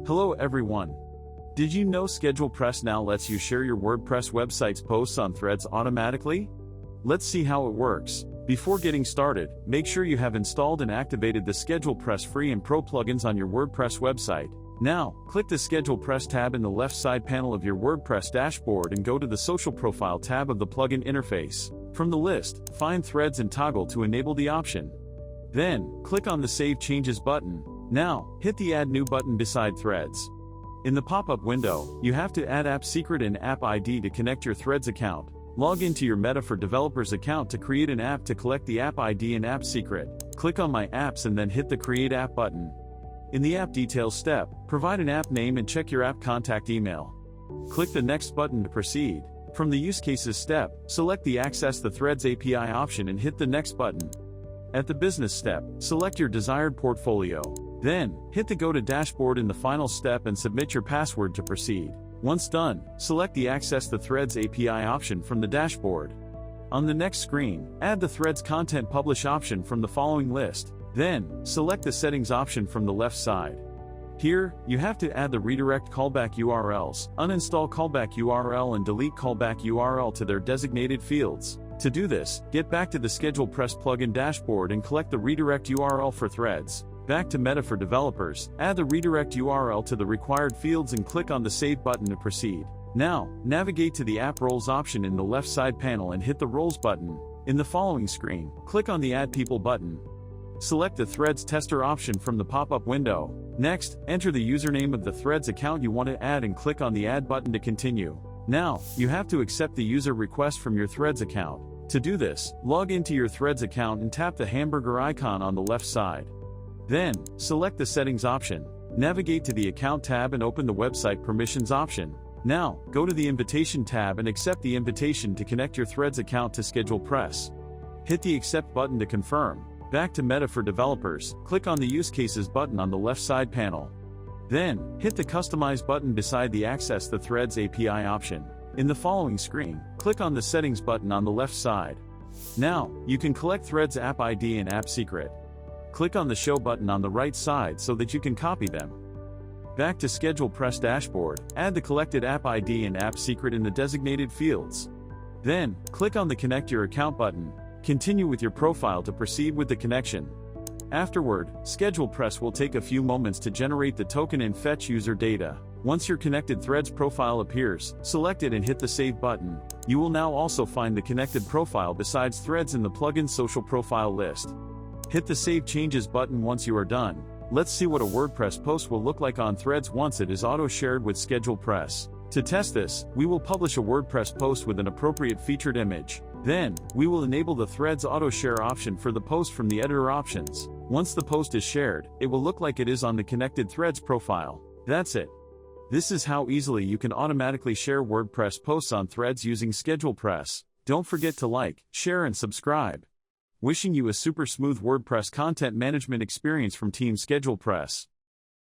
Hello everyone. Did you know SchedulePress now lets you share your WordPress website's posts on threads automatically? Let's see how it works. Before getting started, make sure you have installed and activated the SchedulePress free and pro plugins on your WordPress website. Now, click the SchedulePress tab in the left side panel of your WordPress dashboard and go to the Social Profile tab of the plugin interface. From the list, find Threads and toggle to enable the option. Then, click on the Save Changes button. Now, hit the Add New button beside Threads. In the pop-up window, you have to add App Secret and App ID to connect your Threads account. Log into your Meta for Developers account to create an app to collect the App ID and App Secret. Click on My Apps and then hit the Create App button. In the App Details step, provide an app name and check your app contact email. Click the Next button to proceed. From the Use Cases step, select the Access the Threads API option and hit the Next button. At the Business step, select your desired portfolio. Then, hit the Go to Dashboard in the final step and submit your password to proceed. Once done, select the Access the Threads API option from the dashboard. On the next screen, add the Threads Content Publish option from the following list. Then, select the Settings option from the left side. Here, you have to add the redirect callback URLs, uninstall callback URL and delete callback URL to their designated fields. To do this, get back to the SchedulePress plugin dashboard and collect the redirect URL for Threads. Back to Meta for Developers, add the redirect URL to the required fields and click on the Save button to proceed. Now, navigate to the App Roles option in the left side panel and hit the Roles button. In the following screen, click on the Add People button. Select the Threads Tester option from the pop-up window. Next, enter the username of the Threads account you want to add and click on the Add button to continue. Now, you have to accept the user request from your Threads account. To do this, log into your Threads account and tap the hamburger icon on the left side. Then, select the Settings option. Navigate to the Account tab and open the Website Permissions option. Now, go to the Invitation tab and accept the invitation to connect your Threads account to SchedulePress. Hit the Accept button to confirm. Back to Meta for Developers, click on the Use Cases button on the left side panel. Then, hit the Customize button beside the Access the Threads API option. In the following screen, click on the Settings button on the left side. Now, you can collect Threads App ID and App Secret. Click on the Show button on the right side so that you can copy them. Back to SchedulePress dashboard, add the collected App ID and App Secret in the designated fields. Then, click on the Connect Your Account button. Continue with your profile to proceed with the connection. Afterward, SchedulePress will take a few moments to generate the token and fetch user data. Once your connected Threads profile appears, select it and hit the Save button. You will now also find the connected profile besides Threads in the plugin Social Profile list. Hit the Save Changes button once you are done. Let's see what a WordPress post will look like on Threads once it is auto-shared with SchedulePress. To test this, we will publish a WordPress post with an appropriate featured image. Then, we will enable the Threads auto-share option for the post from the editor options. Once the post is shared, it will look like it is on the connected Threads profile. That's it. This is how easily you can automatically share WordPress posts on Threads using SchedulePress. Don't forget to like, share and subscribe. Wishing you a super smooth WordPress content management experience from Team SchedulePress.